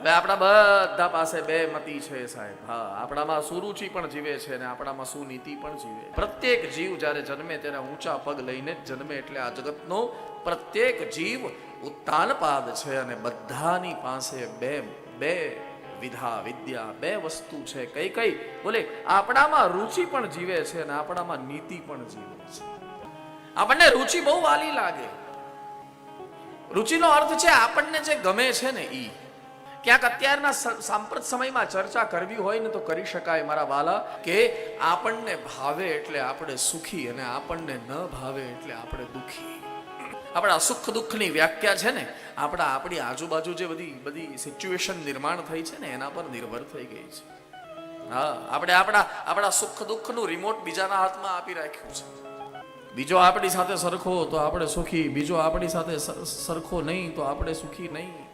હવે આપણા બધા પાસે બે મતિ છે સાહેબ. હા, આપણામાં સુરુચિ પણ જીવે છે અને આપણામાં સુનીતિ પણ જીવે. પ્રત્યેક જીવ જ્યારે જન્મે ત્યારે ઊંચા પગ લઈને જ જન્મે. એટલે આ જગતનો પ્રત્યેક જીવ ઉત્તાનપાદ છે અને બધાની પાસે બે વિધા વિદ્યા, બે વસ્તુ છે. કઈ કઈ બોલે? આપણામાં રુચિ પણ જીવે છે અને આપણામાં નીતિ પણ જીવે છે. આપણને રુચિ બહુ વાલી લાગે. રુચિનો અર્થ છે આપણને જે ગમે છે ને ઈ. ક્યાંક અત્યારના સાંપ્રત સમયમાં ચર્ચા કરવી હોય ને તો કરી શકાય મારા વાલા, કે આપણને ભાવે એટલે આપણે સુખી અને આપણને ન ભાવે એટલે આપણે દુખી. આપણા સુખ દુઃખની વ્યાખ્યા છે ને આપણી આજુબાજુ જે બધી સિચ્યુએશન નિર્માણ થઈ છે ને એના પર નિર્ભર થઈ ગઈ છે. હા, આપણે આપણા સુખ દુઃખનું રિમોટ બીજાના હાથમાં આપી રાખ્યું છે. બીજો આપણી સાથે સરખો તો આપણે સુખી, બીજો આપણી સાથે સરખો નહીં તો આપણે સુખી નહીં.